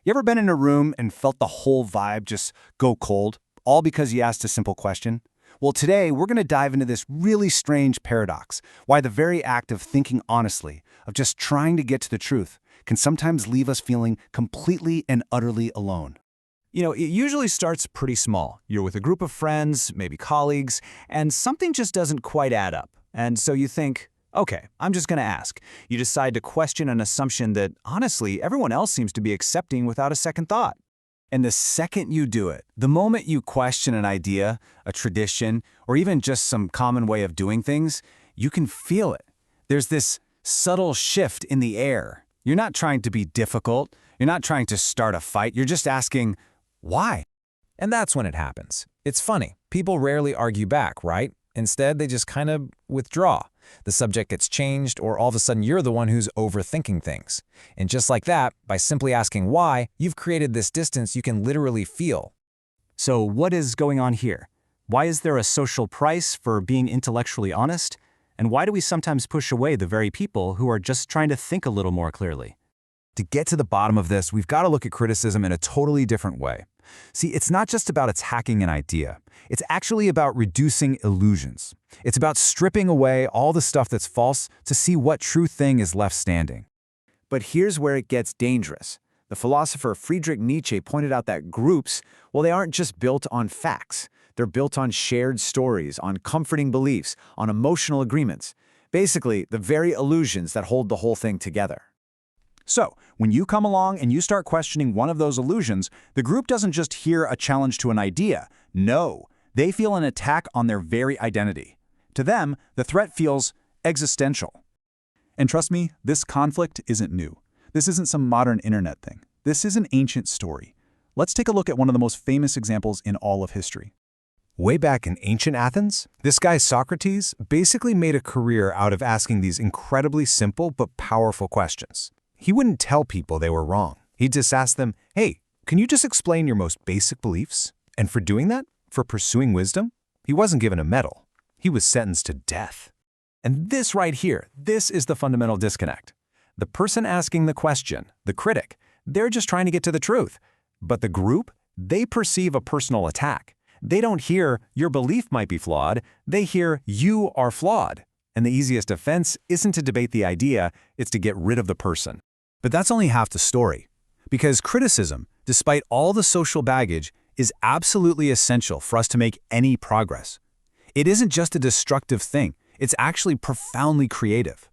You ever been in a room and felt the whole vibe just go cold, all because you asked a simple question? Well, today we're going to dive into this really strange paradox, why the very act of thinking honestly, of just trying to get to the truth, can sometimes leave us feeling completely and utterly alone. It usually starts pretty small. You're with a group of friends, maybe colleagues, and something just doesn't quite add up. And so you think, okay, I'm just going to ask. You decide to question an assumption that, honestly, everyone else seems to be accepting without a second thought. And the second you do it, the moment you question an idea, a tradition, or even just some common way of doing things, you can feel it. There's this subtle shift in the air. You're not trying to be difficult. You're not trying to start a fight. You're just asking, why? And that's when it happens. It's funny. People rarely argue back, right? Instead, they just kind of withdraw. The subject gets changed, or all of a sudden you're the one who's overthinking things. And just like that, by simply asking why, you've created this distance you can literally feel. So what is going on here? Why is there a social price for being intellectually honest? And why do we sometimes push away the very people who are just trying to think a little more clearly? To get to the bottom of this, we've got to look at criticism in a totally different way. See, it's not just about attacking an idea. It's actually about reducing illusions. It's about stripping away all the stuff that's false to see what true thing is left standing. But here's where it gets dangerous. The philosopher Friedrich Nietzsche pointed out that groups, well, they aren't just built on facts. They're built on shared stories, on comforting beliefs, on emotional agreements. Basically, the very illusions that hold the whole thing together. So, when you come along and you start questioning one of those illusions, the group doesn't just hear a challenge to an idea. No, they feel an attack on their very identity. To them, the threat feels existential. And trust me, this conflict isn't new. This isn't some modern internet thing. This is an ancient story. Let's take a look at one of the most famous examples in all of history. Way back in ancient Athens, this guy Socrates basically made a career out of asking these incredibly simple but powerful questions. He wouldn't tell people they were wrong. He'd just ask them, hey, can you just explain your most basic beliefs? And for doing that, for pursuing wisdom, he wasn't given a medal. He was sentenced to death. And this right here, this is the fundamental disconnect. The person asking the question, the critic, they're just trying to get to the truth. But the group, they perceive a personal attack. They don't hear your belief might be flawed. They hear you are flawed. And the easiest offense isn't to debate the idea, it's to get rid of the person. But that's only half the story. Because criticism, despite all the social baggage, is absolutely essential for us to make any progress. It isn't just a destructive thing, it's actually profoundly creative.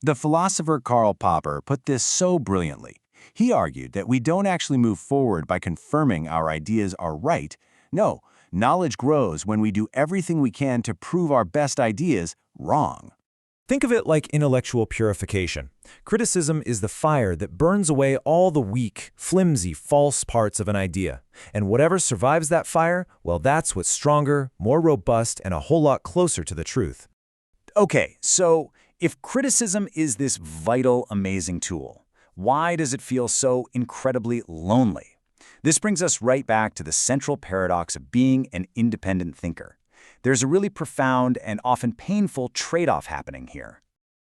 The philosopher Karl Popper put this so brilliantly. He argued that we don't actually move forward by confirming our ideas are right. No, knowledge grows when we do everything we can to prove our best ideas wrong. Think of it like intellectual purification. Criticism is the fire that burns away all the weak, flimsy, false parts of an idea. And whatever survives that fire, well, that's what's stronger, more robust, and a whole lot closer to the truth. Okay, so if criticism is this vital, amazing tool, why does it feel so incredibly lonely? This brings us right back to the central paradox of being an independent thinker. There's a really profound and often painful trade-off happening here.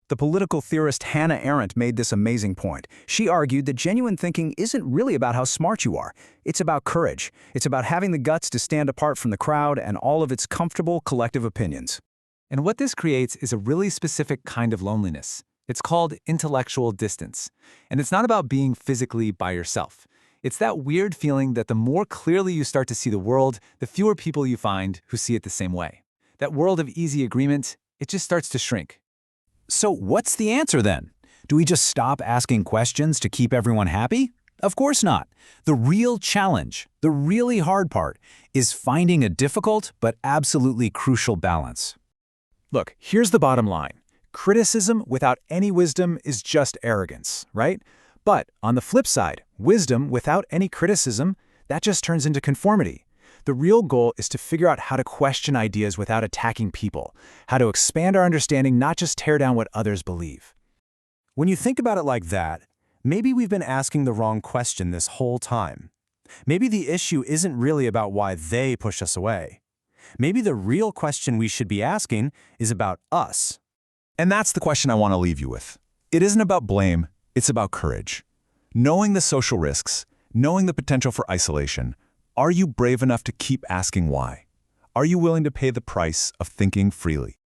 The political theorist Hannah Arendt made this amazing point. She argued that genuine thinking isn't really about how smart you are. It's about courage. It's about having the guts to stand apart from the crowd and all of its comfortable collective opinions. And what this creates is a really specific kind of loneliness. It's called intellectual distance. And it's not about being physically by yourself. It's that weird feeling that the more clearly you start to see the world, the fewer people you find who see it the same way. That world of easy agreement, it just starts to shrink. So what's the answer then? Do we just stop asking questions to keep everyone happy? Of course not. The real challenge, the really hard part, is finding a difficult but absolutely crucial balance. Look, here's the bottom line. Criticism without any wisdom is just arrogance, right? But on the flip side, wisdom without any criticism, that just turns into conformity. The real goal is to figure out how to question ideas without attacking people, how to expand our understanding, not just tear down what others believe. When you think about it like that, maybe we've been asking the wrong question this whole time. Maybe the issue isn't really about why they push us away. Maybe the real question we should be asking is about us. And that's the question I want to leave you with. It isn't about blame, it's about courage. Knowing the social risks, Knowing the potential for isolation, are you brave enough to keep asking why? Are you willing to pay the price of thinking freely?